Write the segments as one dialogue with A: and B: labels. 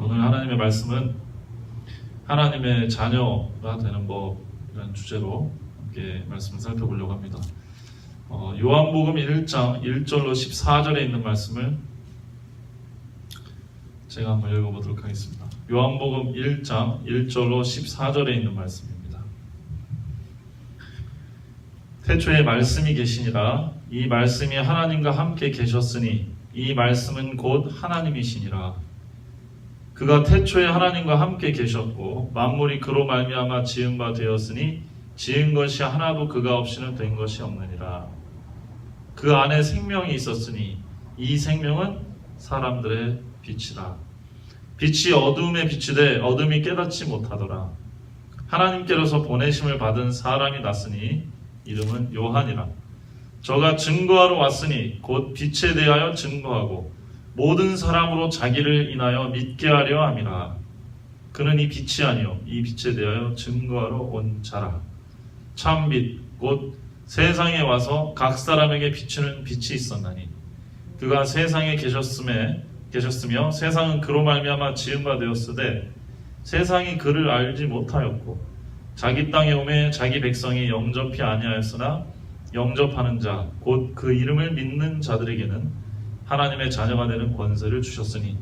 A: 오늘 하나님의 말씀은 하나님의 자녀가 되는 법이라는 주제로 함께 말씀을 살펴보려고 합니다. 요한복음 1장 1절로 14절에 있는 말씀을 제가 한번 읽어보도록 하겠습니다. 요한복음 1장 1절로 14절에 있는 말씀입니다. 태초에 말씀이 계시니라. 이 말씀이 하나님과 함께 계셨으니 이 말씀은 곧 하나님이시니라. 그가 태초에 하나님과 함께 계셨고 만물이 그로 말미암아 지은 바 되었으니 지은 것이 하나도 그가 없이는 된 것이 없느니라. 그 안에 생명이 있었으니 이 생명은 사람들의 빛이라. 빛이 어두움에 비추되 어둠이 깨닫지 못하더라. 하나님께로서 보내심을 받은 사람이 났으니 이름은 요한이라. 저가 증거하러 왔으니 곧 빛에 대하여 증거하고 모든 사람으로 자기를 인하여 믿게 하려 함이라. 그는 이 빛이 아니요 이 빛에 대하여 증거하러 온 자라. 참 빛 곧 세상에 와서 각 사람에게 비추는 빛이 있었나니 그가 세상에 계셨으며 세상은 그로 말미암아 지은 바 되었으되 세상이 그를 알지 못하였고 자기 땅에 오매 자기 백성이 영접히 아니하였으나 영접하는 자 곧 그 이름을 믿는 자들에게는 하나님의 자녀가 되는 권세를 주셨으니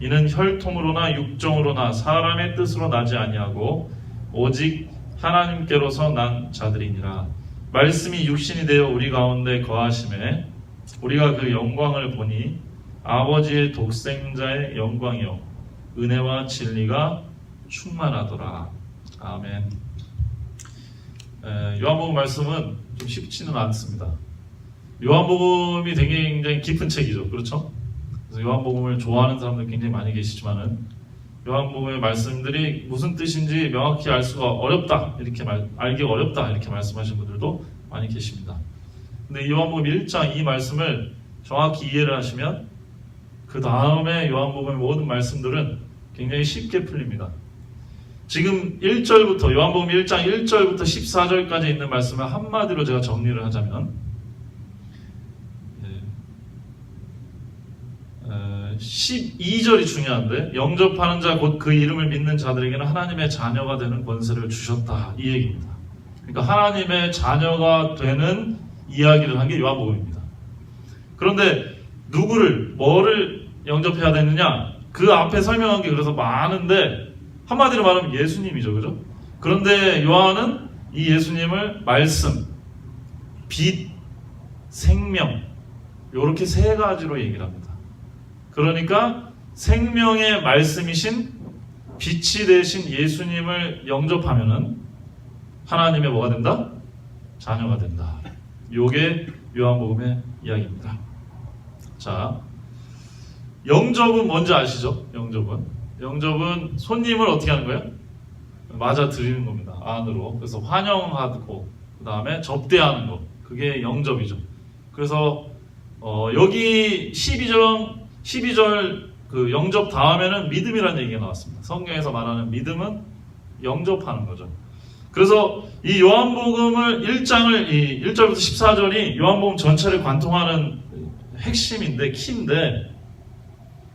A: 이는 혈통으로나 육정으로나 사람의 뜻으로 나지 아니하고 오직 하나님께로서 난 자들이니라. 말씀이 육신이 되어 우리 가운데 거하심에 우리가 그 영광을 보니 아버지의 독생자의 영광이요 은혜와 진리가 충만하더라. 아멘. 요한복음 말씀은 좀 쉽지는 않습니다. 요한복음이 되게 굉장히 깊은 책이죠. 그렇죠? 그래서 요한복음을 좋아하는 사람들 굉장히 많이 계시지만은 요한복음의 말씀들이 무슨 뜻인지 명확히 알 수가 어렵다. 알기가 어렵다. 이렇게 말씀하신 분들도 많이 계십니다. 근데 요한복음 1장 이 말씀을 정확히 이해를 하시면 그 다음에 요한복음의 모든 말씀들은 굉장히 쉽게 풀립니다. 지금 1절부터 요한복음 1장 1절부터 14절까지 있는 말씀을 한마디로 제가 정리를 하자면 12절이 중요한데 영접하는 자 곧 그 이름을 믿는 자들에게는 하나님의 자녀가 되는 권세를 주셨다 이 얘기입니다. 그러니까 하나님의 자녀가 되는 이야기를 한 게 요한복음입니다. 그런데 뭐를 영접해야 되느냐 그 앞에 설명한 게 그래서 많은데 한마디로 말하면 예수님이죠. 그죠? 그런데 요한은 이 예수님을 말씀, 빛, 생명 이렇게 세 가지로 얘기를 합니다. 그러니까 생명의 말씀이신 빛이 되신 예수님을 영접하면은 하나님의 뭐가 된다? 자녀가 된다. 요게 요한복음의 이야기입니다. 자, 영접은 뭔지 아시죠? 영접은 손님을 어떻게 하는 거예요? 맞아 들이는 겁니다. 안으로. 그래서 환영하고 그 다음에 접대하는 거. 그게 영접이죠. 그래서 여기 12절 그 영접 다음에는 믿음이라는 얘기가 나왔습니다. 성경에서 말하는 믿음은 영접하는 거죠. 그래서 이 요한복음을 1절부터 14절이 요한복음 전체를 관통하는 핵심인데 키인데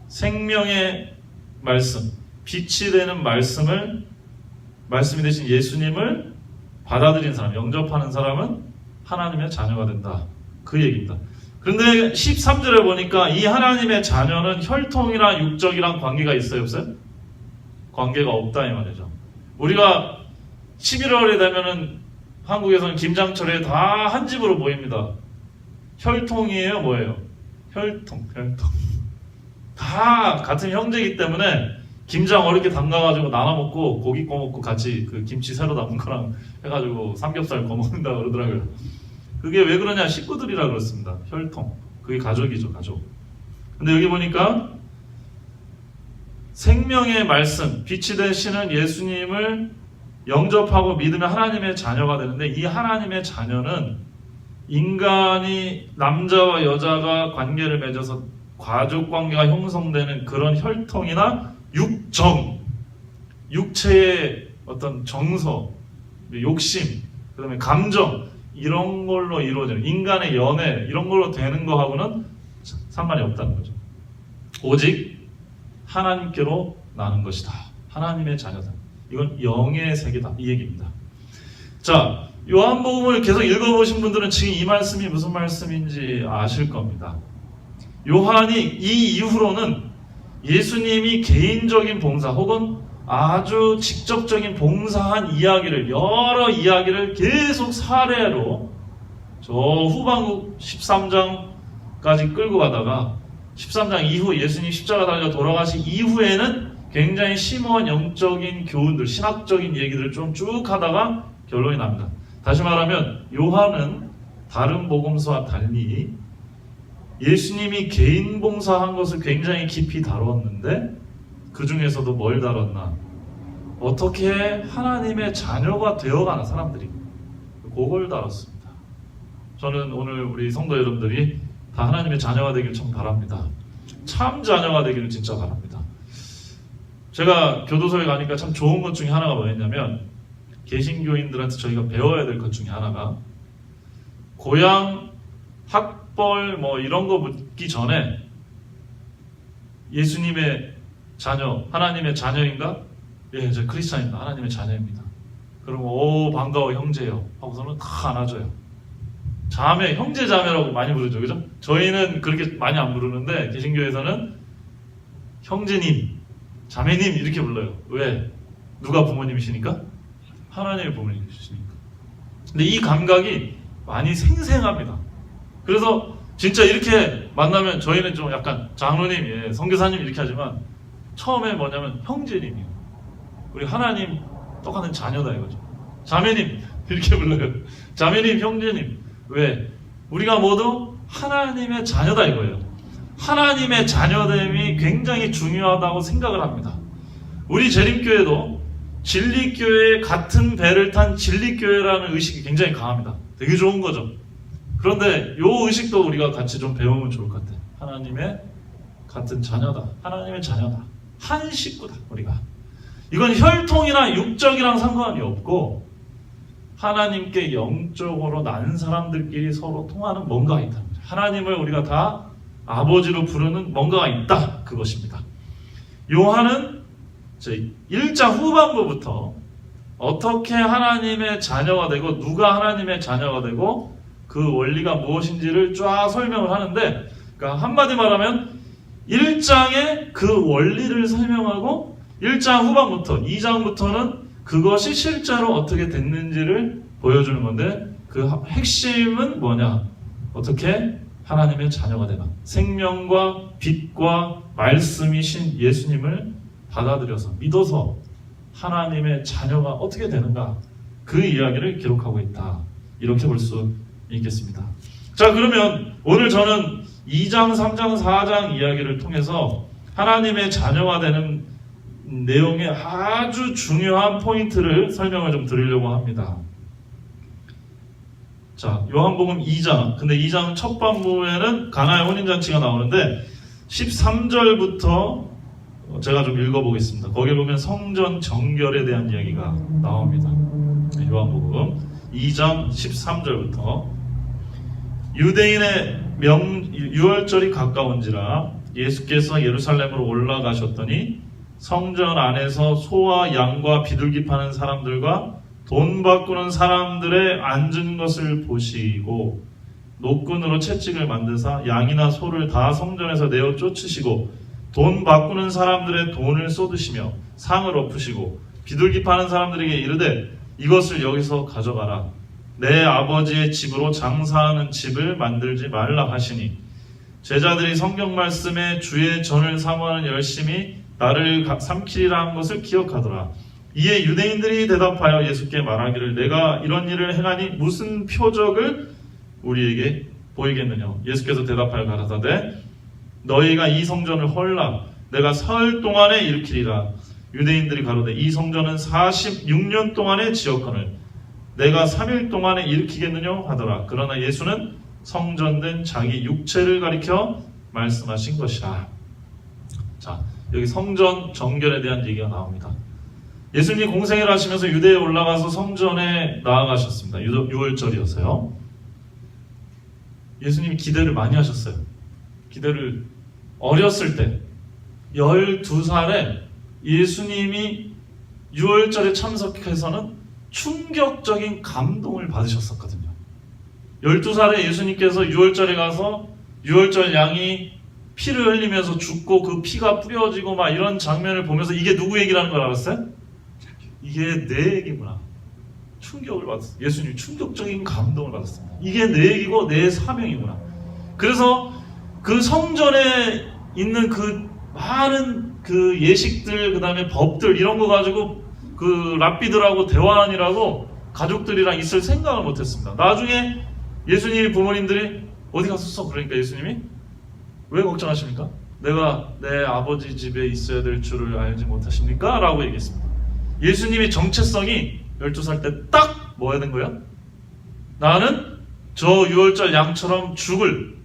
A: 생명의 말씀, 빛이 되는 말씀이 되신 예수님을 받아들인 사람, 영접하는 사람은 하나님의 자녀가 된다. 그 얘기입니다. 그런데 13절에 보니까 이 하나님의 자녀는 혈통이나 육적이랑 관계가 있어요? 없어요? 관계가 없다 이 말이죠. 우리가 11월에 되면은 한국에서는 김장철에 다 한 집으로 모입니다. 혈통이에요? 뭐예요? 혈통. 다 같은 형제이기 때문에 김장 어렵게 담가가지고 나눠 먹고 고기 꺼 먹고 같이 그 김치 새로 담은 거랑 해가지고 삼겹살 꺼 먹는다 그러더라고요. 그게 왜 그러냐? 식구들이라 그렇습니다. 혈통. 그게 가족이죠, 가족. 근데 여기 보니까 생명의 말씀, 빛이 되시는 예수님을 영접하고 믿으면 하나님의 자녀가 되는데 이 하나님의 자녀는 인간이 남자와 여자가 관계를 맺어서 가족 관계가 형성되는 그런 혈통이나 육정, 육체의 어떤 정서, 욕심, 그 다음에 감정 이런 걸로 이루어지는 인간의 연애 이런 걸로 되는 거하고는 상관이 없다는 거죠. 오직 하나님께로 나는 것이다. 하나님의 자녀다. 이건 영의 세계다. 이 얘기입니다. 자, 요한복음을 계속 읽어보신 분들은 지금 이 말씀이 무슨 말씀인지 아실 겁니다. 요한이 이 이후로는 예수님이 개인적인 봉사 혹은 아주 직접적인 봉사한 이야기를, 여러 이야기를 계속 사례로 저 후반부 13장까지 끌고 가다가 13장 이후 예수님 십자가 달려 돌아가신 이후에는 굉장히 심오한 영적인 교훈들, 신학적인 얘기들을 좀 쭉 하다가 결론이 납니다. 다시 말하면 요한은 다른 복음서와 달리 예수님이 개인 봉사한 것을 굉장히 깊이 다뤘는데 그 중에서도 뭘 다뤘나? 어떻게 하나님의 자녀가 되어가는 사람들이 그걸 다뤘습니다. 저는 오늘 우리 성도 여러분들이 다 하나님의 자녀가 되길 참 바랍니다. 참 자녀가 되기를 진짜 바랍니다. 제가 교도소에 가니까 참 좋은 것 중에 하나가 뭐였냐면 개신교인들한테 저희가 배워야 될 것 중에 하나가 고향, 학벌 뭐 이런 거 묻기 전에 예수님의 자녀, 하나님의 자녀인가? 예, 저 크리스찬입니다. 하나님의 자녀입니다. 그러면 오 반가워 형제요 하고서는 다 안아줘요. 자매, 형제 자매라고 많이 부르죠, 그죠? 저희는 그렇게 많이 안 부르는데 개신교에서는 형제님, 자매님 이렇게 불러요. 왜? 누가 부모님이시니까? 하나님의 부모님이시니까. 근데 이 감각이 많이 생생합니다. 그래서 진짜 이렇게 만나면 저희는 좀 약간 장로님, 예, 선교사님 이렇게 하지만 처음에 뭐냐면 형제님이요. 우리 하나님 똑같은 자녀다 이거죠. 자매님 이렇게 불러요. 자매님, 형제님. 왜? 우리가 모두 하나님의 자녀다 이거예요. 하나님의 자녀됨이 굉장히 중요하다고 생각을 합니다. 우리 재림교회도 진리교회에 같은 배를 탄 진리교회라는 의식이 굉장히 강합니다. 되게 좋은 거죠. 그런데 이 의식도 우리가 같이 좀 배우면 좋을 것 같아요. 하나님의 같은 자녀다. 하나님의 자녀다. 한 식구다 우리가. 이건 혈통이나 육적이랑 상관이 없고 하나님께 영적으로 난 사람들끼리 서로 통하는 뭔가가 있다. 하나님을 우리가 다 아버지로 부르는 뭔가가 있다. 그것입니다. 요한은 1장 후반부부터 어떻게 하나님의 자녀가 되고 누가 하나님의 자녀가 되고 그 원리가 무엇인지를 쫙 설명을 하는데, 그러니까 한마디 말하면 1장에 그 원리를 설명하고 1장 후반부터 2장부터는 그것이 실제로 어떻게 됐는지를 보여주는 건데 그 핵심은 뭐냐? 어떻게 하나님의 자녀가 되나? 생명과 빛과 말씀이신 예수님을 받아들여서 믿어서 하나님의 자녀가 어떻게 되는가? 그 이야기를 기록하고 있다. 이렇게 볼 수 있겠습니다. 자, 그러면 오늘 저는 2장, 3장, 4장 이야기를 통해서 하나님의 자녀가 되는 내용의 아주 중요한 포인트를 설명을 좀 드리려고 합니다. 자, 요한복음 2장. 근데 2장 첫 반부에는 가나의 혼인잔치가 나오는데 13절부터 제가 좀 읽어보겠습니다. 거기에 보면 성전 정결에 대한 이야기가 나옵니다. 요한복음 2장 13절부터 유대인의 유월절이 가까운지라 예수께서 예루살렘으로 올라가셨더니 성전 안에서 소와 양과 비둘기 파는 사람들과 돈 바꾸는 사람들의 앉은 것을 보시고 노끈으로 채찍을 만드사 양이나 소를 다 성전에서 내어 쫓으시고 돈 바꾸는 사람들의 돈을 쏟으시며 상을 엎으시고 비둘기 파는 사람들에게 이르되 이것을 여기서 가져가라. 내 아버지의 집으로 장사하는 집을 만들지 말라 하시니 제자들이 성경 말씀에 주의 전을 사모하는 열심히 나를 삼키리라 한 것을 기억하더라. 이에 유대인들이 대답하여 예수께 말하기를 내가 이런 일을 행하니 무슨 표적을 우리에게 보이겠느냐. 예수께서 대답하여 가라사대 너희가 이 성전을 헐라 내가 사흘 동안에 일으키리라. 유대인들이 가로되 이 성전은 46년 동안에 지었거늘 내가 3일 동안에 일으키겠느냐 하더라. 그러나 예수는 성전된 자기 육체를 가리켜 말씀하신 것이라. 자, 여기 성전 정결에 대한 얘기가 나옵니다. 예수님이 공생애를 하시면서 유대에 올라가서 성전에 나아가셨습니다. 유월절이었어요. 예수님이 기대를 많이 하셨어요. 기대를 어렸을 때 12살에 예수님이 유월절에 참석해서는 충격적인 감동을 받으셨었거든요. 12살에 예수님께서 유월절에 가서 유월절 양이 피를 흘리면서 죽고 그 피가 뿌려지고 막 이런 장면을 보면서 이게 누구 얘기라는 걸 알았어요? 이게 내 얘기구나. 충격을 받았어요. 예수님이 충격적인 감동을 받았습니다. 이게 내 얘기고 내 사명이구나. 그래서 그 성전에 있는 그 많은 그 예식들, 그 다음에 법들 이런 거 가지고 그 랍비들하고 대화하느라고 가족들이랑 있을 생각을 못했습니다. 나중에 예수님이 부모님들이 어디 갔었어? 그러니까 예수님이 왜 걱정하십니까? 내가 내 아버지 집에 있어야 될 줄을 알지 못하십니까? 라고 얘기했습니다. 예수님의 정체성이 12살 때 딱 뭐야 된 거야? 나는 저 유월절 양처럼 죽을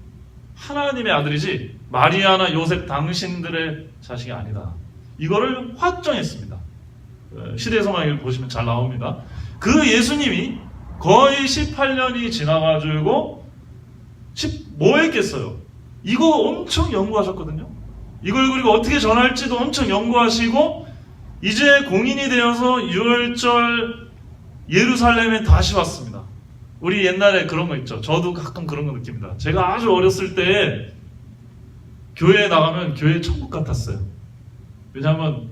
A: 하나님의 아들이지 마리아나 요셉 당신들의 자식이 아니다. 이거를 확정했습니다. 시대성경을 보시면 잘 나옵니다. 그 예수님이 거의 18년이 지나가지고 뭐 했겠어요? 이거 엄청 연구하셨거든요. 이걸 그리고 어떻게 전할지도 엄청 연구하시고 이제 공인이 되어서 유월절 예루살렘에 다시 왔습니다. 우리 옛날에 그런 거 있죠. 저도 가끔 그런 거 느낍니다. 제가 아주 어렸을 때 교회에 나가면 교회 천국 같았어요. 왜냐하면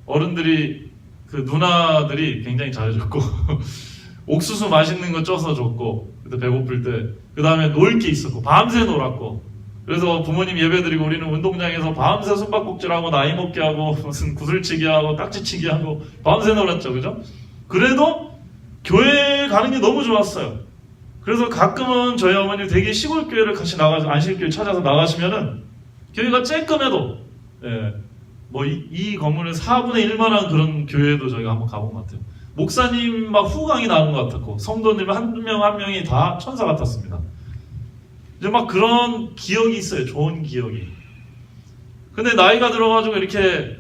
A: 어른들이 그 누나들이 굉장히 잘해줬고 옥수수 맛있는 거 쪄서 줬고 그때 배고플 때 그 다음에 놀 게 있었고 밤새 놀았고 그래서 부모님 예배드리고 우리는 운동장에서 밤새 숨바꼭질하고 나이 먹게 하고 무슨 구슬치기 하고 딱지치기 하고 밤새 놀았죠. 그죠? 그래도 교회 가는 게 너무 좋았어요. 그래서 가끔은 저희 어머니 되게 시골 교회를 같이 나가서 안식교회 찾아서 나가시면은 교회가 쬐끔해도 뭐 이 건물의 4분의 1만한 그런 교회도 저희가 한번 가본 것 같아요. 목사님 막 후광이 나는 것 같았고 성도님 한 명 한 명이 다 천사 같았습니다. 이제 막 그런 기억이 있어요. 좋은 기억이. 근데 나이가 들어가지고 이렇게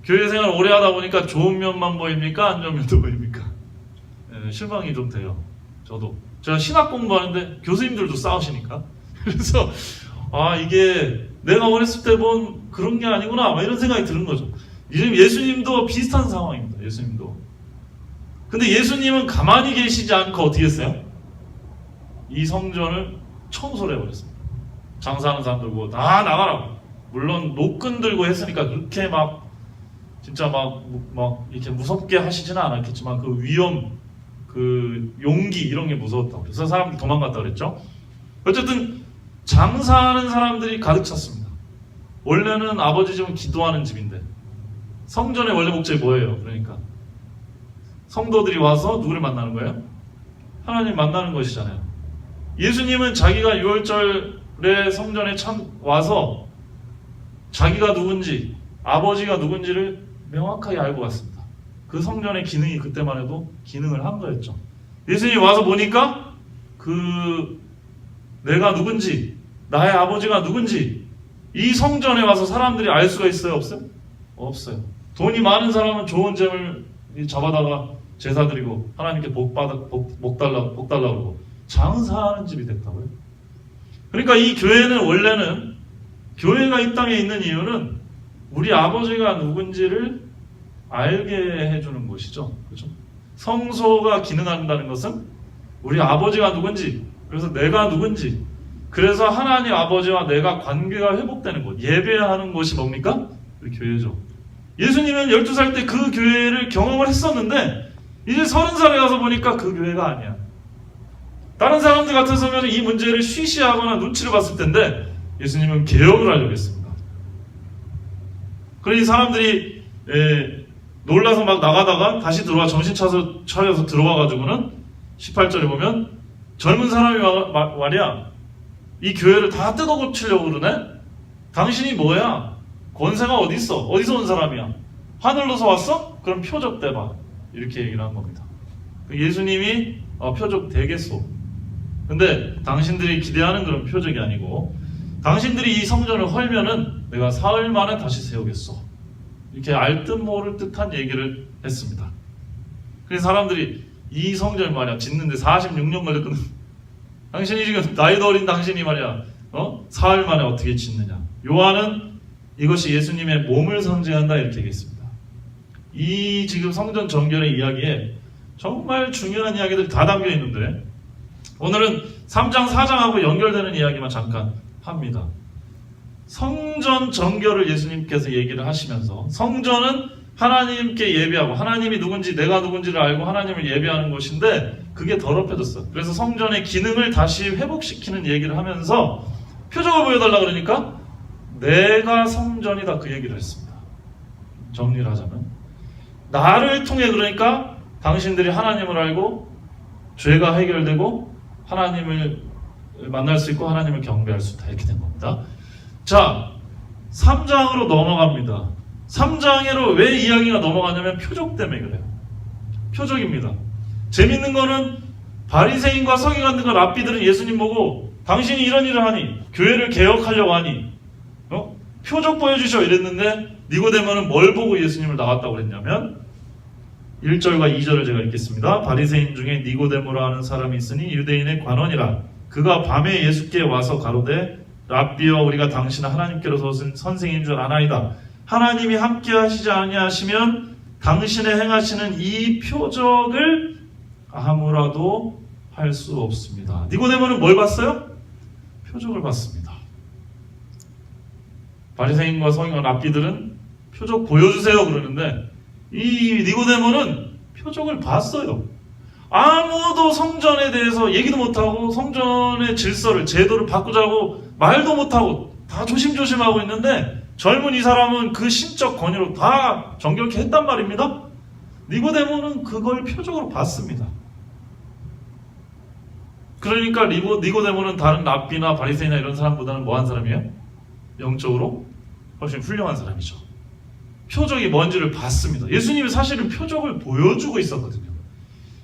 A: 교회 생활 오래 하다 보니까 좋은 면만 보입니까? 안 좋은 면도 보입니까? 실망이 좀 돼요. 저도. 제가 신학 공부하는데 교수님들도 싸우시니까. 그래서 이게 내가 어렸을 때 본 그런 게 아니구나 막 이런 생각이 드는 거죠. 지금 예수님도 비슷한 상황입니다. 예수님도. 근데 예수님은 가만히 계시지 않고 어떻게 했어요? 이 성전을 청소를 해버렸습니다. 장사하는 사람들 보고 다 나가라고. 물론 노끈 들고 했으니까 그렇게 막 진짜 막 이렇게 무섭게 하시지는 않았겠지만 그 위험, 그 용기 이런 게 무서웠다고. 그래서 사람들이 도망갔다 그랬죠. 어쨌든 장사하는 사람들이 가득 찼습니다. 원래는 아버지 집은 기도하는 집인데 성전의 원래 목적이 뭐예요? 그러니까 성도들이 와서 누구를 만나는 거예요? 하나님 만나는 것이잖아요. 예수님은 자기가 유월절에 성전에 와서 자기가 누군지 아버지가 누군지를 명확하게 알고 갔습니다. 그 성전의 기능이 그때만 해도 기능을 한 거였죠. 예수님이 와서 보니까 내가 누군지 나의 아버지가 누군지 이 성전에 와서 사람들이 알 수가 있어요? 없어요? 없어요. 돈이 많은 사람은 좋은 잼을 잡아다가 제사 드리고 하나님께 복 달라고 그러고 장사하는 집이 됐다고요. 그러니까 이 교회는 원래는 교회가 이 땅에 있는 이유는 우리 아버지가 누군지를 알게 해주는 곳이죠. 그렇죠? 성소가 기능한다는 것은 우리 아버지가 누군지, 그래서 내가 누군지, 그래서 하나님 아버지와 내가 관계가 회복되는 곳, 예배하는 곳이 뭡니까? 우리 교회죠. 예수님은 12살 때 그 교회를 경험을 했었는데 이제 30살에 가서 보니까 그 교회가 아니야. 다른 사람들 같아서는 이 문제를 쉬쉬하거나 눈치를 봤을 텐데 예수님은 개혁을 하려고 했습니다. 그러니 사람들이 놀라서 막 나가다가 다시 들어와 정신 차려서 들어와가지고는 18절에 보면 젊은 사람이 말이야 이 교회를 다 뜯어고치려고 그러네? 당신이 뭐야? 권세가 어디 있어? 어디서 온 사람이야? 하늘로서 왔어? 그럼 표적 대봐. 이렇게 얘기를 한 겁니다. 예수님이 표적 되겠소. 근데 당신들이 기대하는 그런 표적이 아니고 당신들이 이 성전을 헐면은 내가 사흘 만에 다시 세우겠소. 이렇게 알듯 모를 듯한 얘기를 했습니다. 그래서 사람들이 이 성전 말이야 짓는데 46년 걸렸거든. 당신이 지금 나이도 어린 당신이 말이야 사흘 만에 어떻게 짓느냐. 요한은 이것이 예수님의 몸을 상징한다 이렇게 얘기했습니다. 이 지금 성전 정결의 이야기에 정말 중요한 이야기들이 다 담겨 있는데 오늘은 3장 4장하고 연결되는 이야기만 잠깐 합니다. 성전 정결을 예수님께서 얘기를 하시면서 성전은 하나님께 예배하고 하나님이 누군지 내가 누군지를 알고 하나님을 예배하는 곳인데 그게 더럽혀졌어. 그래서 성전의 기능을 다시 회복시키는 얘기를 하면서 표적을 보여달라 그러니까 내가 성전이다 그 얘기를 했습니다. 정리를 하자면 나를 통해 그러니까 당신들이 하나님을 알고 죄가 해결되고 하나님을 만날 수 있고 하나님을 경배할 수 있다 이렇게 된 겁니다. 자 3장으로 넘어갑니다. 3장으로 왜 이야기가 넘어가냐면 표적 때문에 그래요. 표적입니다. 재밌는 거는 바리새인과 서기관들과 랍비들은 예수님 보고 당신이 이런 일을 하니 교회를 개혁하려고 하니 표적 보여주셔 이랬는데 니고데모는 뭘 보고 예수님을 나왔다고 그랬냐면 1절과 2절을 제가 읽겠습니다. 바리새인 중에 니고데모라 하는 사람이 있으니 유대인의 관원이라 그가 밤에 예수께 와서 가로되 랍비여 우리가 당신은 하나님께로서 오신 선생인 줄 아나이다. 하나님이 함께 하시지 아니하시면 당신의 행하시는 이 표적을 아무라도 할 수 없습니다. 니고데모는 뭘 봤어요? 표적을 봤습니다. 바리새인과 서기관 랍비들은 표적 보여주세요 그러는데 이 니고데모는 표적을 봤어요. 아무도 성전에 대해서 얘기도 못하고 성전의 질서를 제도를 바꾸자고 말도 못하고 다 조심조심하고 있는데 젊은 이 사람은 그 신적 권위로 다 정결케 했단 말입니다. 니고데모는 그걸 표적으로 봤습니다. 그러니까 니고데모는 다른 랍비나 바리새인이나 이런 사람보다는 뭐한 사람이에요? 영적으로 훨씬 훌륭한 사람이죠. 표적이 뭔지를 봤습니다. 예수님이 사실은 표적을 보여주고 있었거든요.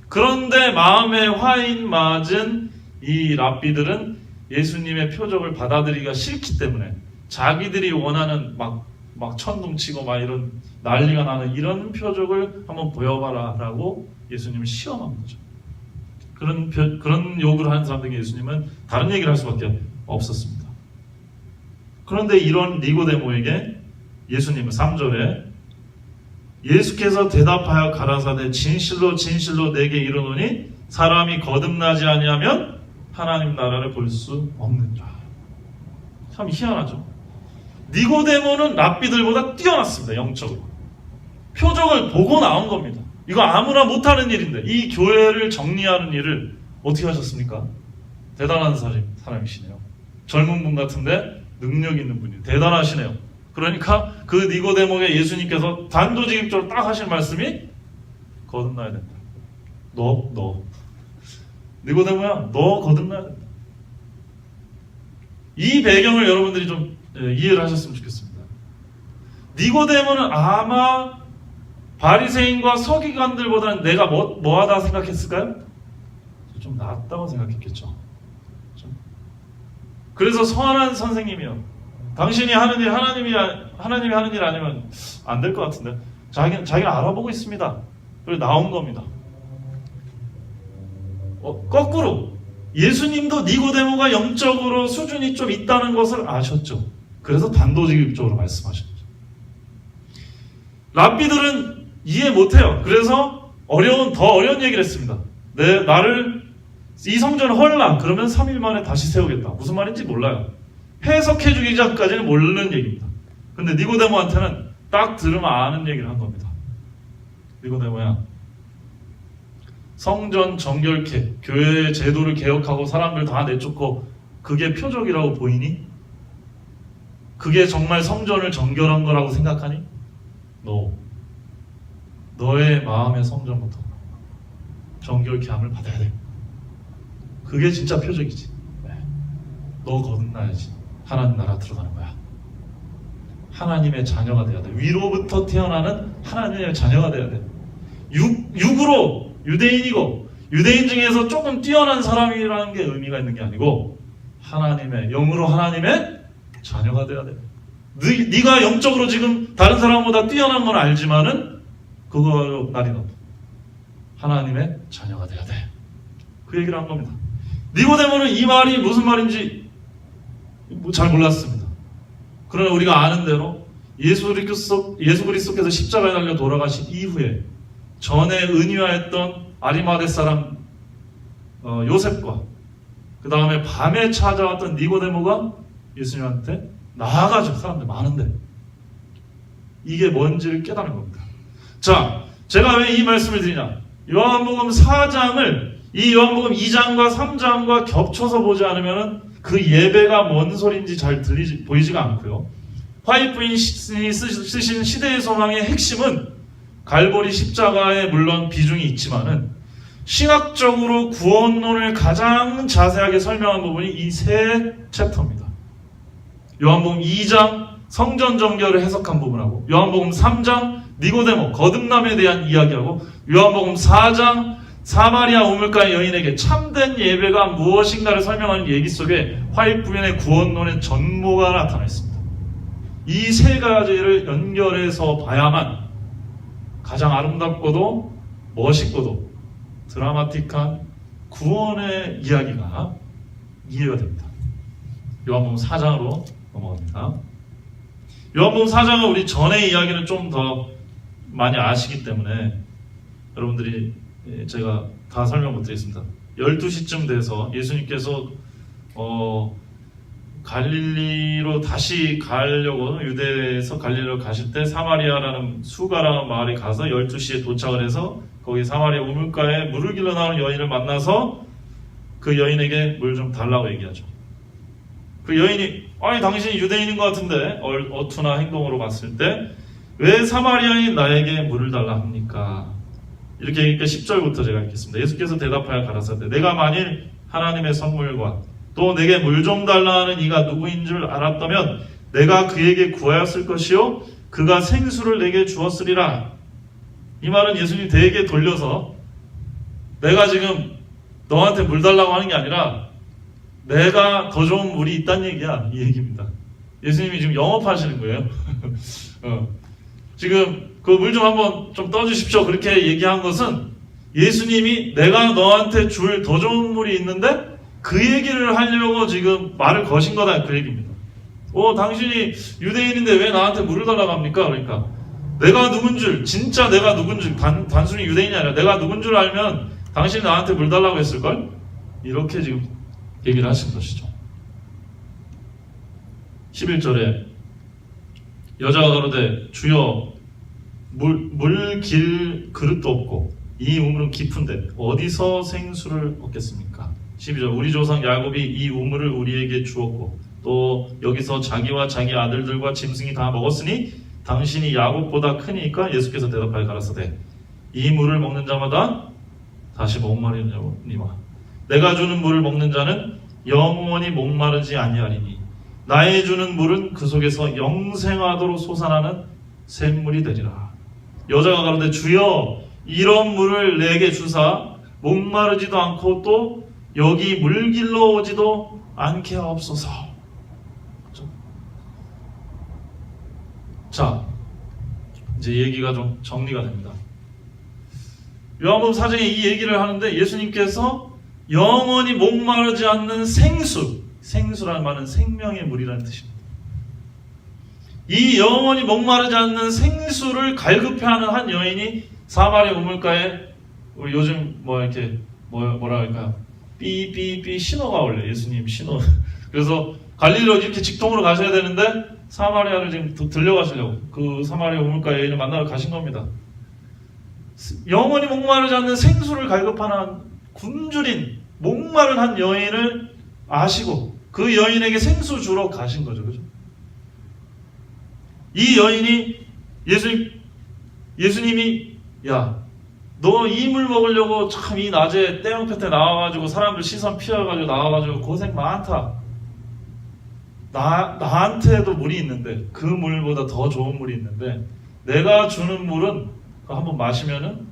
A: 그런데 마음에 화인 맞은 이 랍비들은 예수님의 표적을 받아들이기가 싫기 때문에 자기들이 원하는 막 천둥치고 막 이런 난리가 나는 이런 표적을 한번 보여봐라 라고 예수님을 시험한 거죠. 그런 요구를 하는 사람들에게 예수님은 다른 얘기를 할 수밖에 없었습니다. 그런데 이런 니고데모에게 예수님은 3절에 예수께서 대답하여 가라사대 진실로 진실로 내게 이르노니 사람이 거듭나지 아니하면 하나님 나라를 볼 수 없느니라. 참 희한하죠. 니고데모는 랍비들보다 뛰어났습니다. 영적으로. 표적을 보고 나온 겁니다. 이거 아무나 못하는 일인데 이 교회를 정리하는 일을 어떻게 하셨습니까? 대단한 사람이시네요. 젊은 분 같은데 능력 있는 분이 대단하시네요. 그러니까 그 니고데모에게 예수님께서 단도직입적으로 딱 하신 말씀이 거듭나야 된다. 너 니고데모야 너 거듭나야 된다. 이 배경을 여러분들이 좀 이해를 하셨으면 좋겠습니다. 니고데모는 아마 바리새인과 서기관들보다는 내가 뭐하다 생각했을까요? 좀 낫다고 생각했겠죠. 그래서 선한 선생님이요. 당신이 하는 일 하나님이 하는 일 아니면 안 될 것 같은데 자기가 알아보고 있습니다. 그리고 나온 겁니다. 거꾸로 예수님도 니고데모가 영적으로 수준이 좀 있다는 것을 아셨죠. 그래서 단도직입적으로 말씀하셨죠. 랍비들은 이해 못해요. 그래서 더 어려운 얘기를 했습니다. 이 성전을 헐라 그러면 3일 만에 다시 세우겠다. 무슨 말인지 몰라요. 해석해주기 전까지는 모르는 얘기입니다. 근데 니고데모한테는 딱 들으면 아는 얘기를 한 겁니다. 니고데모야, 성전 정결케, 교회의 제도를 개혁하고 사람들 다 내쫓고 그게 표적이라고 보이니? 그게 정말 성전을 정결한 거라고 생각하니? 너의 마음의 성전부터 정결케 함을 받아야 돼. 그게 진짜 표적이지. 너 거듭나야지. 하나님 나라 들어가는 거야. 하나님의 자녀가 돼야 돼. 위로부터 태어나는 하나님의 자녀가 돼야 돼. 육으로 유대인이고 유대인 중에서 조금 뛰어난 사람이라는 게 의미가 있는 게 아니고 하나님의 영으로 하나님의 자녀가 돼야 돼. 네가 영적으로 지금 다른 사람보다 뛰어난 건 알지만은 그거로 날이 높아. 하나님의 자녀가 돼야 돼. 그 얘기를 한 겁니다. 니고데모는 이 말이 무슨 말인지 잘 몰랐습니다. 그러나 우리가 아는 대로 예수 그리스도께서 십자가에 달려 돌아가신 이후에 전에 은유하였던 아리마대 사람 요셉과 그 다음에 밤에 찾아왔던 니고데모가 예수님한테 나아가죠. 사람들 많은데 이게 뭔지를 깨달은 겁니다. 자, 제가 왜 이 말씀을 드리냐? 요한복음 4장을 이 요한복음 2장과 3장과 겹쳐서 보지 않으면 그 예배가 뭔 소리인지 잘 보이지가 않고요. 화이트인이 쓰신 시대의 소망의 핵심은 갈보리 십자가에 물론 비중이 있지만은 신학적으로 구원론을 가장 자세하게 설명한 부분이 이 세 챕터입니다. 요한복음 2장 성전 정결을 해석한 부분하고, 요한복음 3장 니고데모 거듭남에 대한 이야기하고, 요한복음 4장 사마리아 우물가의 여인에게 참된 예배가 무엇인가를 설명하는 얘기 속에 화이트인의 구원론의 전모가 나타나 있습니다. 이 세 가지를 연결해서 봐야만 가장 아름답고도 멋있고도 드라마틱한 구원의 이야기가 이해가 됩니다. 요한복음 4장으로 넘어갑니다. 요한복음 4장은 우리 전의 이야기는 좀 더 많이 아시기 때문에 여러분들이 제가 다 설명 못 드리겠습니다. 12시쯤 돼서 예수님께서 갈릴리로 다시 가려고 유대에서 갈릴리로 가실 때 사마리아라는 수가라는 마을에 가서 12시에 도착을 해서 거기 사마리아 우물가에 물을 길러 나오는 여인을 만나서 그 여인에게 물 좀 달라고 얘기하죠. 그 여인이 아니 당신이 유대인인 것 같은데 어투나 행동으로 봤을 때 왜 사마리아인 나에게 물을 달라 합니까? 이렇게 얘기하니까 10절부터 제가 읽겠습니다. 예수께서 대답하여 가라사대 내가 만일 하나님의 선물과 또 내게 물 좀 달라 하는 이가 누구인 줄 알았다면 내가 그에게 구하였을 것이요 그가 생수를 내게 주었으리라. 이 말은 예수님이 되게 돌려서 내가 지금 너한테 물 달라고 하는 게 아니라 내가 더 좋은 물이 있다는 얘기야. 이 얘기입니다. 예수님이 지금 영업하시는 거예요. 지금 그 물 좀 한번 좀 떠주십시오. 그렇게 얘기한 것은 예수님이 내가 너한테 줄 더 좋은 물이 있는데 그 얘기를 하려고 지금 말을 거신 거다. 그 얘기입니다. 당신이 유대인인데 왜 나한테 물을 달라고 합니까? 그러니까 내가 누군 줄, 진짜 내가 누군 줄, 단순히 유대인이 아니라 내가 누군 줄 알면 당신이 나한테 물 달라고 했을걸? 이렇게 지금 얘기를 하신 것이죠. 11절에 여자가 가로되 주여 물 길 그릇도 없고 이 우물은 깊은데 어디서 생수를 얻겠습니까? 12절 우리 조상 야곱이 이 우물을 우리에게 주었고 또 여기서 자기와 자기 아들들과 짐승이 다 먹었으니 당신이 야곱보다 크니까 예수께서 대답하여 가라사대 이 물을 먹는 자마다 다시 목마르니와 내가 주는 물을 먹는 자는 영원히 목마르지 아니하리니 나의 주는 물은 그 속에서 영생하도록 솟아나는 샘물이 되리라. 여자가 가로되 주여 이런 물을 내게 주사 목마르지도 않고 또 여기 물 길러 오지도 않게 하옵소서. 자, 이제 얘기가 좀 정리가 됩니다. 요한복음 4장에 이 얘기를 하는데 예수님께서 영원히 목마르지 않는 생수라는 말은 생명의 물이라는 뜻입니다. 이 영원히 목마르지 않는 생수를 갈급해하는 한 여인이 사마리아 우물가에 우리 요즘 뭐라 할까요? 삐삐삐 신호가 올려. 예수님 신호. 그래서 갈릴리로 이렇게 직통으로 가셔야 되는데 사마리아를 지금 들려가시려고 그 사마리아 우물가 여인을 만나러 가신 겁니다. 영원히 목마르지 않는 생수를 갈급하는 굶주린 목마른 한 여인을 아시고 그 여인에게 생수 주러 가신 거죠. 그죠? 이 여인이 예수님이 야, 너 이 물 먹으려고 참 이 낮에 떼형볕에 나와가지고 사람들 시선 피해가지고 나와가지고 고생 많다. 나한테도 물이 있는데 그 물보다 더 좋은 물이 있는데 내가 주는 물은 한번 마시면은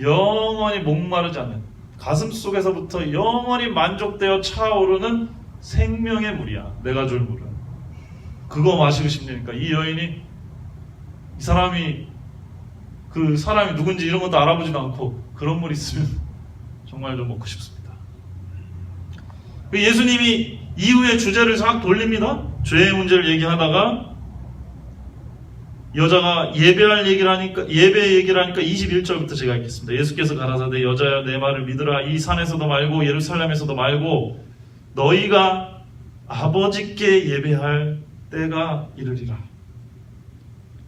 A: 영원히 목마르지 않는 가슴 속에서부터 영원히 만족되어 차오르는 생명의 물이야. 내가 줄 물은. 그거 마시고 싶으니까 이 여인이 그 사람이 누군지 이런 것도 알아보지도 않고 그런 물 있으면 정말 좀 먹고 싶습니다. 예수님이 이후에 주제를 싹 돌립니다. 죄의 문제를 얘기하다가 여자가 예배할 얘기를 하니까, 예배 얘기를 하니까 21절부터 제가 읽겠습니다. 예수께서 가라사대 여자야 내 말을 믿으라. 이 산에서도 말고 예루살렘에서도 말고 너희가 아버지께 예배할 때가 이르리라.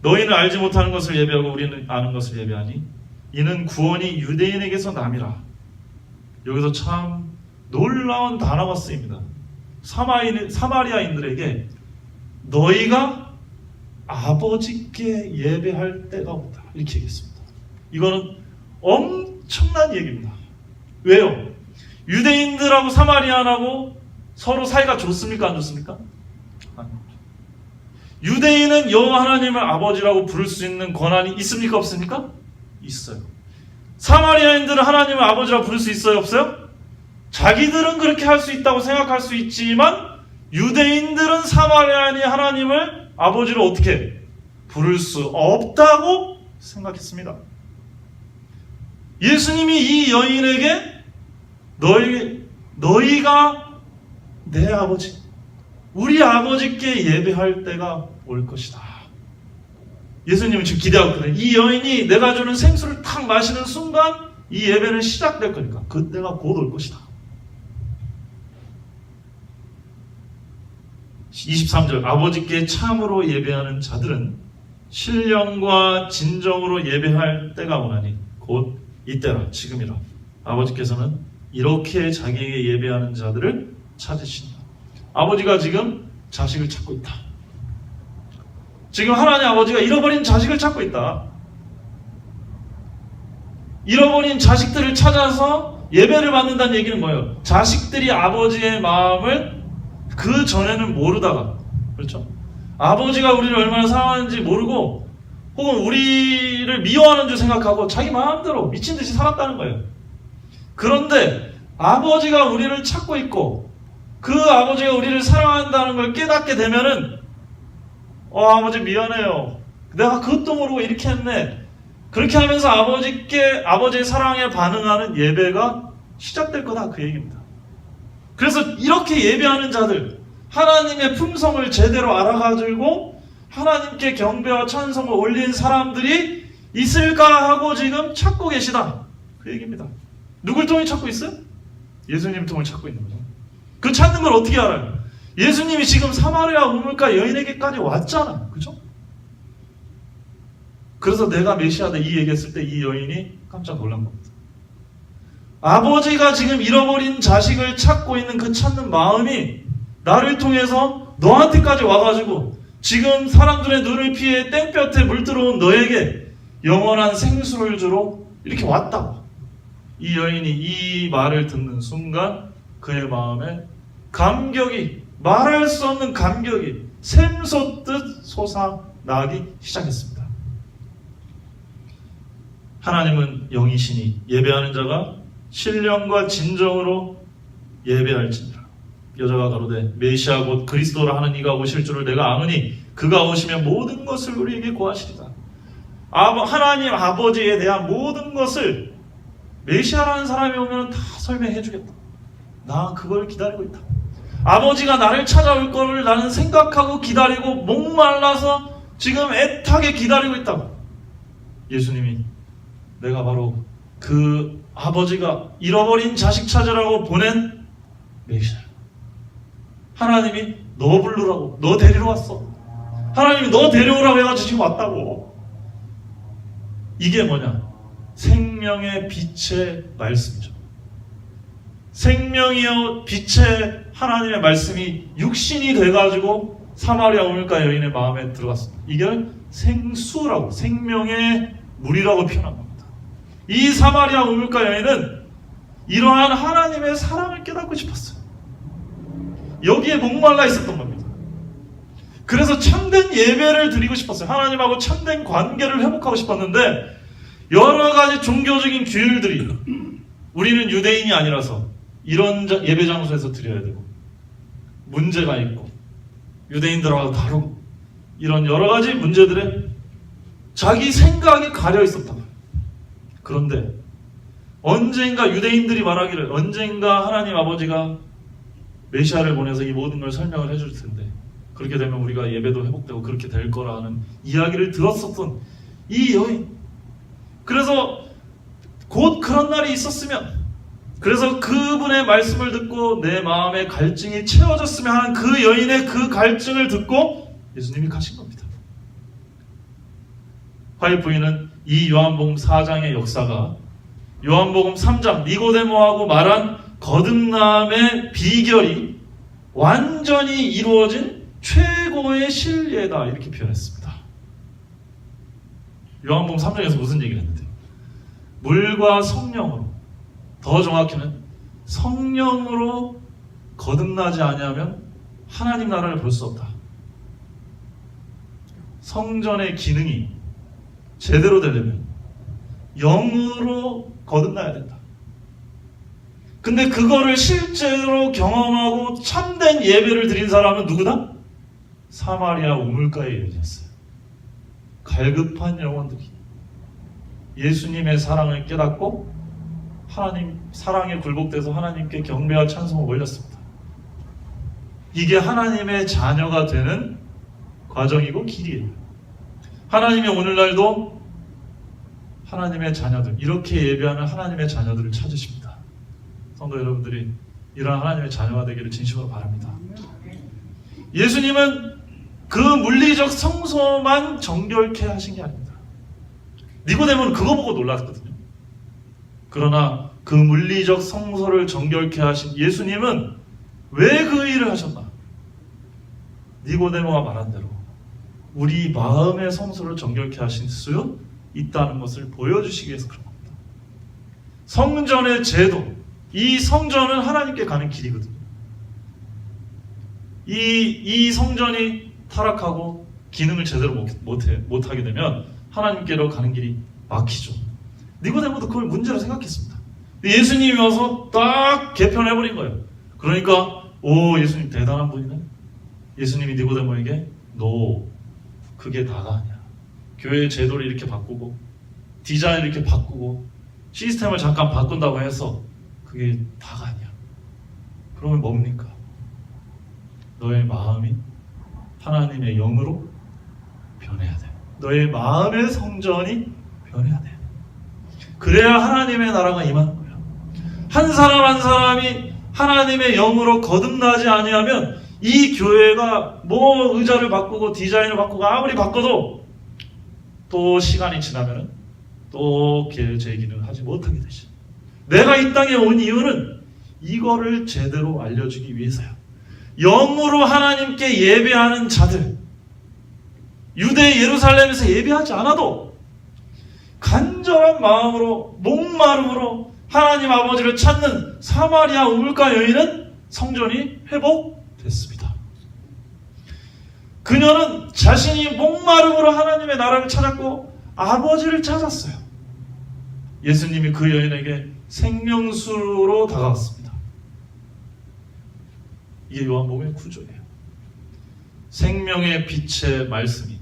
A: 너희는 알지 못하는 것을 예배하고 우리는 아는 것을 예배하니 이는 구원이 유대인에게서 남이라. 여기서 참 놀라운 단어가 쓰입니다. 사마리아인들에게 너희가 아버지께 예배할 때가 온다, 이렇게 얘기했습니다. 이거는 엄청난 얘기입니다. 왜요? 유대인들하고 사마리아인하고 서로 사이가 좋습니까? 안 좋습니까? 아닙니다. 유대인은 여호와 하나님을 아버지라고 부를 수 있는 권한이 있습니까? 없습니까? 있어요. 사마리아인들은 하나님을 아버지라고 부를 수 있어요? 없어요? 자기들은 그렇게 할 수 있다고 생각할 수 있지만 유대인들은 사마리아인이 하나님을 아버지로 어떻게 부를 수 없다고 생각했습니다. 예수님이 이 여인에게 너희가 내 아버지, 우리 아버지께 예배할 때가 올 것이다. 예수님은 지금 기대하고 있거든요. 이 여인이 내가 주는 생수를 탁 마시는 순간 이 예배는 시작될 거니까 그때가 곧 올 것이다. 23절 아버지께 참으로 예배하는 자들은 신령과 진정으로 예배할 때가 오나니 곧 이때라, 지금이라. 아버지께서는 이렇게 자기에게 예배하는 자들을 찾으신다. 아버지가 지금 자식을 찾고 있다. 지금 하나님 아버지가 잃어버린 자식을 찾고 있다. 잃어버린 자식들을 찾아서 예배를 받는다는 얘기는 뭐예요? 자식들이 아버지의 마음을 그 전에는 모르다가, 그렇죠? 아버지가 우리를 얼마나 사랑하는지 모르고 혹은 우리를 미워하는 줄 생각하고 자기 마음대로 미친 듯이 살았다는 거예요. 그런데 아버지가 우리를 찾고 있고 그 아버지가 우리를 사랑한다는 걸 깨닫게 되면은 아버지 미안해요. 내가 그것도 모르고 이렇게 했네. 그렇게 하면서 아버지의 사랑에 반응하는 예배가 시작될 거다, 그 얘기입니다. 그래서 이렇게 예배하는 자들, 하나님의 품성을 제대로 알아가지고 하나님께 경배와 찬송을 올린 사람들이 있을까 하고 지금 찾고 계시다, 그 얘기입니다. 누굴 통해 찾고 있어요? 예수님 통해 찾고 있는 거죠. 그 찾는 걸 어떻게 알아요? 예수님이 지금 사마리아 우물가 여인에게까지 왔잖아, 그죠? 그래서 내가 메시아다 이 얘기했을 때 이 여인이 깜짝 놀란 겁니다. 아버지가 지금 잃어버린 자식을 찾고 있는 그 찾는 마음이 나를 통해서 너한테까지 와가지고 지금 사람들의 눈을 피해 땡볕에 물들어온 너에게 영원한 생수를 주러 이렇게 왔다고. 이 여인이 이 말을 듣는 순간 그의 마음에 감격이, 말할 수 없는 감격이 샘솟듯 솟아나기 시작했습니다. 하나님은 영이시니 예배하는 자가 신령과 진정으로 예배할지니라. 여자가 가로되 메시아 곧 그리스도라 하는 이가 오실 줄을 내가 아느니 그가 오시면 모든 것을 우리에게 고하시리다. 하나님 아버지에 대한 모든 것을 메시아라는 사람이 오면 다 설명해 주겠다. 나 그걸 기다리고 있다. 아버지가 나를 찾아올 거를 나는 생각하고 기다리고 목말라서 지금 애타게 기다리고 있다고. 예수님이 내가 바로 그 아버지가 잃어버린 자식 찾으라고 보낸 메시아. 하나님이 너 부르라고, 너 데리러 왔어. 하나님이 너 데려오라고 해가지고 지금 왔다고. 이게 뭐냐? 생명의 빛의 말씀이죠. 생명이요 빛의 하나님의 말씀이 육신이 돼가지고 사마리아 우물가 여인의 마음에 들어갔습니다. 이게 생수라고, 생명의 물이라고 표현한 겁니다. 이 사마리아 우물가 여인은 이러한 하나님의 사랑을 깨닫고 싶었어요. 여기에 목말라 있었던 겁니다. 그래서 참된 예배를 드리고 싶었어요. 하나님하고 참된 관계를 회복하고 싶었는데 여러 가지 종교적인 규율들이, 우리는 유대인이 아니라서 이런 예배 장소에서 드려야 되고 문제가 있고 유대인들하고 다르고 이런 여러 가지 문제들에 자기 생각이 가려 있었다. 그런데 언젠가 유대인들이 말하기를 언젠가 하나님 아버지가 메시아를 보내서 이 모든 걸 설명을 해줄 텐데 그렇게 되면 우리가 예배도 회복되고 그렇게 될 거라는 이야기를 들었었던 이 여인. 그래서 곧 그런 날이 있었으면, 그래서 그분의 말씀을 듣고 내 마음의 갈증이 채워졌으면 하는 그 여인의 그 갈증을 듣고 예수님이 가신 겁니다. 화해 부인은 이 요한복음 4장의 역사가 요한복음 3장 니고데모하고 말한 거듭남의 비결이 완전히 이루어진 최고의 신뢰다, 이렇게 표현했습니다. 요한복음 3장에서 무슨 얘기를 했는데, 물과 성령으로, 더 정확히는 성령으로 거듭나지 아니하면 하나님 나라를 볼 수 없다. 성전의 기능이 제대로 되려면 영으로 거듭나야 된다. 근데 그거를 실제로 경험하고 참된 예배를 드린 사람은 누구다? 사마리아 우물가의 여인이었어요. 갈급한 영혼들이 예수님의 사랑을 깨닫고 하나님 사랑에 굴복돼서 하나님께 경배와 찬송을 올렸습니다. 이게 하나님의 자녀가 되는 과정이고 길이에요. 하나님이 오늘날도 하나님의 자녀들, 이렇게 예배하는 하나님의 자녀들을 찾으십니다. 성도 여러분들이 이런 하나님의 자녀가 되기를 진심으로 바랍니다. 예수님은 그 물리적 성소만 정결케 하신 게 아닙니다. 니고데모는 그거 보고 놀랐거든요. 그러나 그 물리적 성소를 정결케 하신 예수님은 왜 그 일을 하셨나? 니고데모가 말한 대로 우리 마음의 성소를 정결케 하실 수 있다는 것을 보여주시기 위해서 그런 겁니다. 성전의 제도, 이 성전은 하나님께 가는 길이거든요. 이 성전이 타락하고 기능을 제대로 못하게 되면 하나님께로 가는 길이 막히죠. 니고데모도 그걸 문제로 생각했습니다. 예수님이 와서 딱 개편해버린 거예요. 그러니까 예수님 대단한 분이네. 예수님이 니고데모에게 너 그게 다가 아니야. 교회의 제도를 이렇게 바꾸고 디자인을 이렇게 바꾸고 시스템을 잠깐 바꾼다고 해서 그게 다가 아니야. 그러면 뭡니까? 너의 마음이 하나님의 영으로 변해야 돼. 너의 마음의 성전이 변해야 돼. 그래야 하나님의 나라가 임하는 거야. 한 사람 한 사람이 하나님의 영으로 거듭나지 아니하면 이 교회가 뭐 의자를 바꾸고 디자인을 바꾸고 아무리 바꿔도 또 시간이 지나면 또 재기능을 하지 못하게 되죠. 내가 이 땅에 온 이유는 이거를 제대로 알려주기 위해서야. 영으로 하나님께 예배하는 자들, 유대 예루살렘에서 예배하지 않아도 간절한 마음으로 목마름으로 하나님 아버지를 찾는 사마리아 우물가 여인은 성전이 회복됐습니다. 그녀는 자신이 목마름으로 하나님의 나라를 찾았고 아버지를 찾았어요. 예수님이 그 여인에게 생명수로 다가왔습니다. 이게 요한복음의 구조예요. 생명의 빛의 말씀이,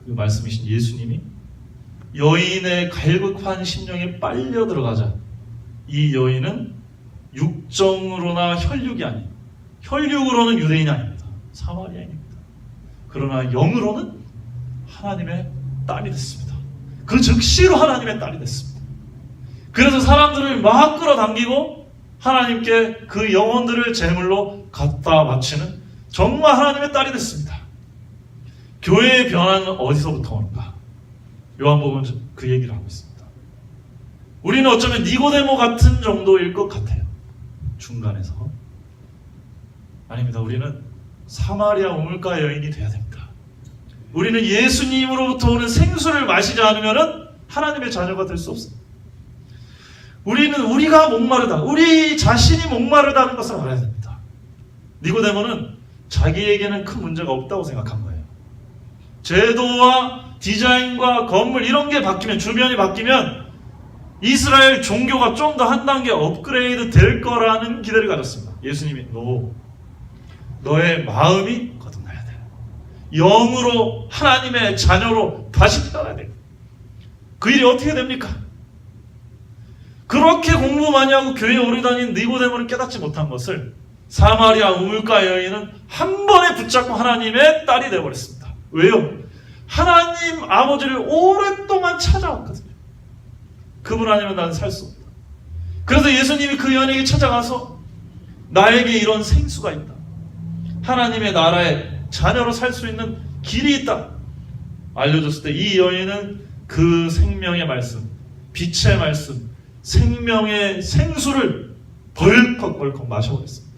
A: 그 말씀이신 예수님이 여인의 갈급한 심령에 빨려 들어가자 이 여인은 육정으로나 혈육이 아닌, 혈육으로는 유대인이 아닙니다. 사마리아인입니다. 그러나 영으로는 하나님의 딸이 됐습니다. 그 즉시로 하나님의 딸이 됐습니다. 그래서 사람들을 막 끌어당기고 하나님께 그 영혼들을 제물로 갖다 바치는 정말 하나님의 딸이 됐습니다. 교회의 변화는 어디서부터 오는가? 요한복음은 그 얘기를 하고 있습니다. 우리는 어쩌면 니고데모 같은 정도일 것 같아요. 중간에서. 아닙니다. 우리는 사마리아 우물가 여인이 돼야 됩니다. 우리는 예수님으로부터 오는 생수를 마시지 않으면 하나님의 자녀가 될 수 없습니다. 우리는 우리가 목마르다, 우리 자신이 목마르다는 것을 알아야 됩니다. 니고데모는 자기에게는 큰 문제가 없다고 생각한 거예요. 제도와 디자인과 건물 이런 게 바뀌면, 주변이 바뀌면 이스라엘 종교가 좀 더 한 단계 업그레이드 될 거라는 기대를 가졌습니다. 예수님이 너의 마음이 거듭나야 돼. 영으로 하나님의 자녀로 다시 태어나야 돼. 그 일이 어떻게 됩니까? 그렇게 공부 많이 하고 교회에 오래 다닌 니고데모는 깨닫지 못한 것을 사마리아 우물가 여인은 한 번에 붙잡고 하나님의 딸이 되어버렸습니다. 왜요? 하나님 아버지를 오랫동안 찾아왔거든요. 그분 아니면 나는 살 수 없다. 그래서 예수님이 그 여인에게 찾아가서 나에게 이런 생수가 있다. 하나님의 나라의 자녀로 살 수 있는 길이 있다. 알려줬을 때 이 여인은 그 생명의 말씀, 빛의 말씀, 생명의 생수를 벌컥벌컥 마셔버렸습니다.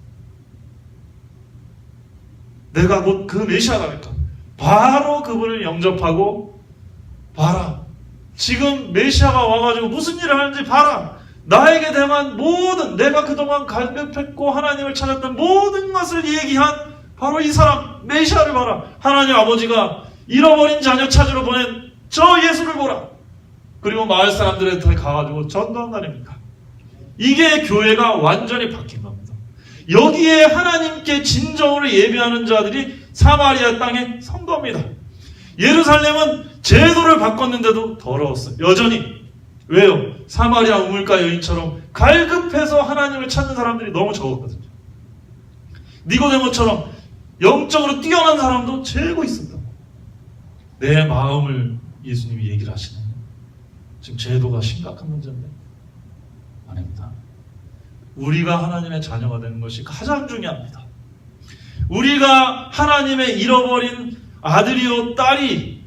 A: 내가 곧 그 메시아라니까. 바로 그분을 영접하고, 봐라, 지금 메시아가 와가지고 무슨 일을 하는지 봐라. 나에게 대한 모든, 내가 그동안 갈급했고 하나님을 찾았던 모든 것을 얘기한 바로 이 사람 메시아를 봐라. 하나님 아버지가 잃어버린 자녀 찾으러 보낸 저 예수를 보라. 그리고 마을 사람들한테 가가지고 전도한다니까. 이게 교회가 완전히 바뀐 겁니다. 여기에 하나님께 진정으로 예배하는 자들이 사마리아 땅에 선 겁니다. 예루살렘은 제도를 바꿨는데도 더러웠어요. 여전히. 왜요? 사마리아 우물가 여인처럼 갈급해서 하나님을 찾는 사람들이 너무 적었거든요. 니고데모처럼 영적으로 뛰어난 사람도 재고 있습니다. 내 마음을 예수님이 얘기를 하시네요. 지금 제도가 심각한 문제인데 아닙니다. 우리가 하나님의 자녀가 되는 것이 가장 중요합니다. 우리가 하나님의 잃어버린 아들이요 딸이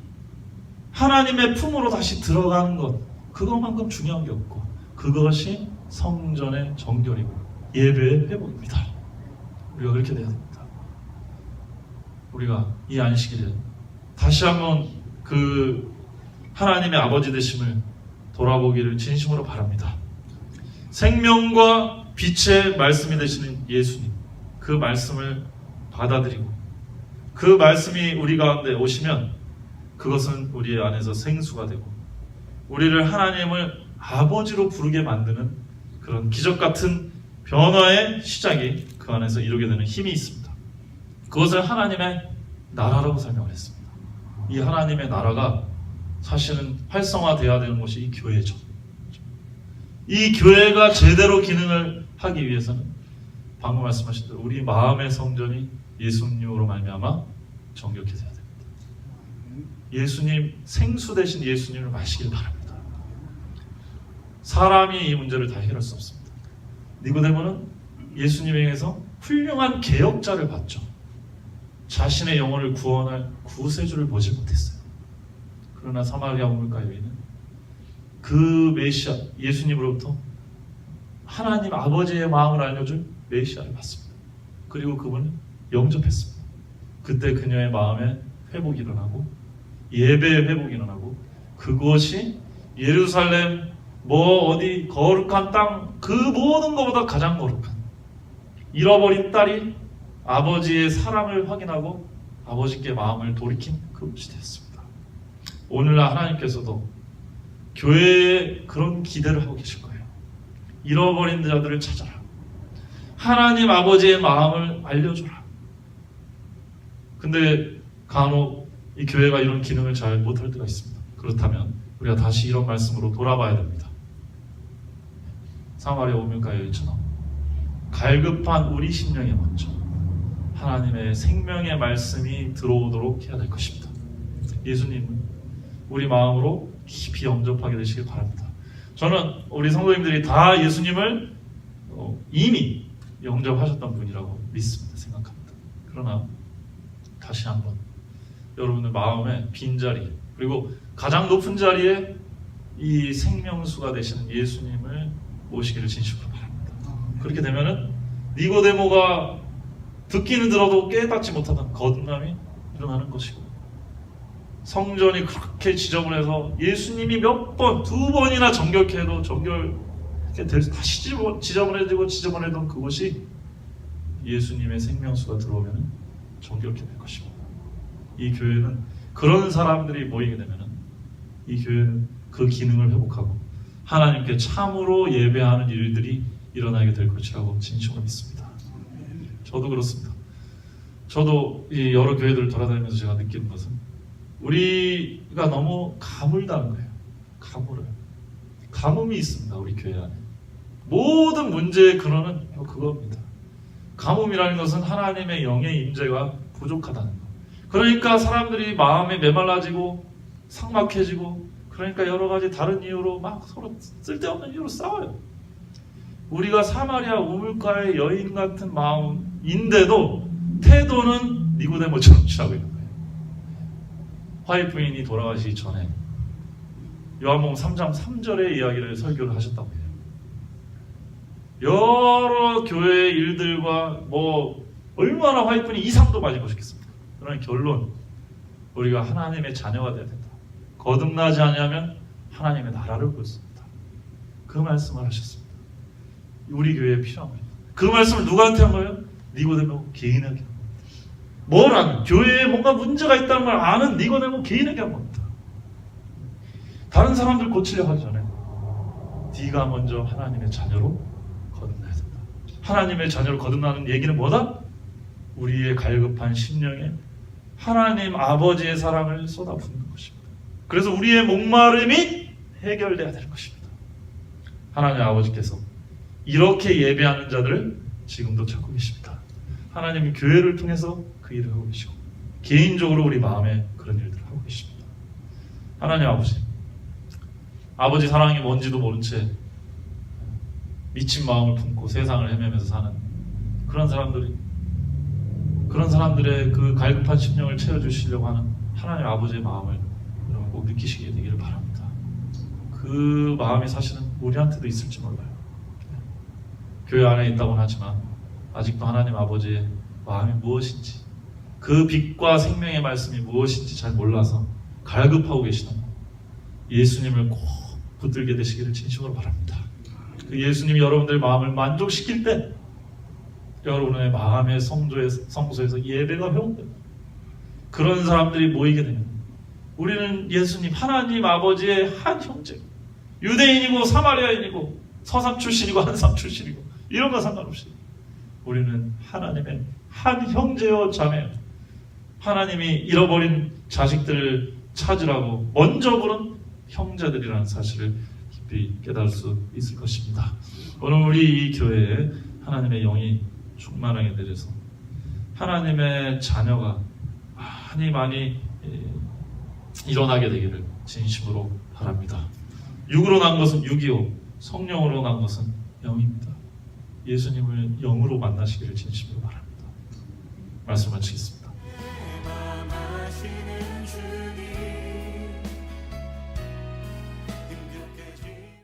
A: 하나님의 품으로 다시 들어가는 것, 그것만큼 중요한 게 없고, 그것이 성전의 정결이고 예배의 회복입니다. 우리가 그렇게 돼야 됩니다. 우리가 이 안식일에 다시 한번 그 하나님의 아버지 되심을 돌아보기를 진심으로 바랍니다. 생명과 빛의 말씀이 되시는 예수님, 그 말씀을 받아들이고 그 말씀이 우리 가운데 오시면 그것은 우리 안에서 생수가 되고 우리를 하나님을 아버지로 부르게 만드는 그런 기적 같은 변화의 시작이 그 안에서 이루게 되는 힘이 있습니다. 그것을 하나님의 나라라고 설명을 했습니다. 이 하나님의 나라가 사실은 활성화되어야 되는 것이 이 교회죠. 이 교회가 제대로 기능을 하기 위해서는 방금 말씀하신 대로 우리 마음의 성전이 예수님으로 말미암아 정결케 되어야 됩니다. 예수님, 생수 대신 예수님을 마시길 바랍니다. 사람이 이 문제를 다 해결할 수 없습니다. 니고데모는 예수님에게서 훌륭한 개혁자를 봤죠. 자신의 영혼을 구원할 구세주를 보지 못했어요. 그러나 사마리아 우물가 여인은 그 메시아 예수님으로부터 하나님 아버지의 마음을 알려줄 메시아를 봤습니다. 그리고 그분을 영접했습니다. 그때 그녀의 마음에 회복이 일어나고 예배의 회복이 일어나고 그것이 예루살렘 어디 거룩한 땅 그 모든 것보다 가장 거룩한 잃어버린 딸이 아버지의 사랑을 확인하고 아버지께 마음을 돌이킨 그것이 되었습니다. 오늘날 하나님께서도 교회에 그런 기대를 하고 계실 거예요. 잃어버린 자들을 찾아라. 하나님 아버지의 마음을 알려줘라. 근데 간혹 이 교회가 이런 기능을 잘 못할 때가 있습니다. 그렇다면 우리가 다시 이런 말씀으로 돌아봐야 됩니다. 사마리아 우물가 여인처럼 갈급한 우리 심령에 먼저 하나님의 생명의 말씀이 들어오도록 해야 될 것입니다. 예수님은 우리 마음으로 깊이 영접하게 되시길 바랍니다. 저는 우리 성도님들이 다 예수님을 이미 영접하셨던 분이라고 믿습니다. 생각합니다. 그러나 다시 한번 여러분의 마음의 빈자리 그리고 가장 높은 자리에 이 생명수가 되시는 예수님을 모시기를 진심으로 바랍니다. 그렇게 되면은 니고데모가 듣기는 들어도 깨닫지 못하던 거듭남이 일어나는 것이고 성전이 그렇게 지저분해서 예수님이 몇 번, 2번이나 정결케 해도 정결케 다시 지저분해지고 그것이 예수님의 생명수가 들어오면 정결케 될 것입니다. 이 교회는 그런 사람들이 모이게 되면 이 교회는 그 기능을 회복하고 하나님께 참으로 예배하는 일들이 일어나게 될 것이라고 진심으로 믿습니다. 저도 그렇습니다. 저도 이 여러 교회들을 돌아다니면서 제가 느끼는 것은 우리가 너무 가물다는 거예요. 가뭄이 있습니다. 우리 교회 안에 모든 문제의 근원은 그겁니다. 가뭄이라는 것은 하나님의 영의 임재가 부족하다는 것. 그러니까 사람들이 마음이 메말라지고 삭막해지고, 그러니까 여러 가지 다른 이유로 막 서로 쓸데없는 이유로 싸워요. 우리가 사마리아 우물가의 여인 같은 마음인데도 태도는 니고데모처럼 취하고 있는 거예요. 화해 부인이 돌아가시기 전에 요한복음 3장 3절의 이야기를 설교를 하셨다고 해요. 여러 교회의 일들과 얼마나 화해 부인이 이상도 많이 보셨겠습니까? 그러나 결론, 우리가 하나님의 자녀가 되어야 된다. 거듭나지 않으면 하나님의 나라를 볼 수 없다. 그 말씀을 하셨습니다. 우리 교회에 필요한 겁니다. 그 말씀을 누구한테 한 거예요? 니고데모 개인에게 한 겁니다. 뭐라는, 교회에 뭔가 문제가 있다는 걸 아는 니고데모 개인에게 한 겁니다. 다른 사람들 고치려고 하기 전에 네가 먼저 하나님의 자녀로 거듭나야 된다. 하나님의 자녀로 거듭나는 얘기는 뭐다? 우리의 갈급한 심령에 하나님 아버지의 사랑을 쏟아붓는 것입니다. 그래서 우리의 목마름이 해결돼야 되는 것입니다. 하나님 아버지께서 이렇게 예배하는 자들을 지금도 찾고 계십니다. 하나님이 교회를 통해서 그 일을 하고 계시고, 개인적으로 우리 마음에 그런 일들을 하고 계십니다. 하나님 아버지 사랑이 뭔지도 모른 채 미친 마음을 품고 세상을 헤매면서 사는 그런 사람들의 그 갈급한 심령을 채워주시려고 하는 하나님 아버지의 마음을 여러분 꼭 느끼시게 되기를 바랍니다. 그 마음이 사실은 우리한테도 있을지 몰라요. 교회 안에 있다고는 하지만 아직도 하나님 아버지의 마음이 무엇인지, 그 빛과 생명의 말씀이 무엇인지 잘 몰라서 갈급하고 계시는 예수님을 꼭 붙들게 되시기를 진심으로 바랍니다. 그 예수님이 여러분들의 마음을 만족시킬 때 여러분의 마음의 성소에서 예배가 회복됩니다. 그런 사람들이 모이게 되면 우리는 예수님, 하나님 아버지의 한 형제, 유대인이고 사마리아인이고 서삼 출신이고 한삼 출신이고 이런 거 상관없이 우리는 하나님의 한 형제요 자매요. 하나님이 잃어버린 자식들을 찾으라고 먼저 부른 형제들이라는 사실을 깊이 깨달을 수 있을 것입니다. 오늘 우리 이 교회에 하나님의 영이 충만하게 내려서 하나님의 자녀가 많이 일어나게 되기를 진심으로 바랍니다. 육으로 난 것은 육이요, 성령으로 난 것은 영입니다. 예수님을 영으로 만나시기를 진심으로 바랍니다. 말씀 마치겠습니다.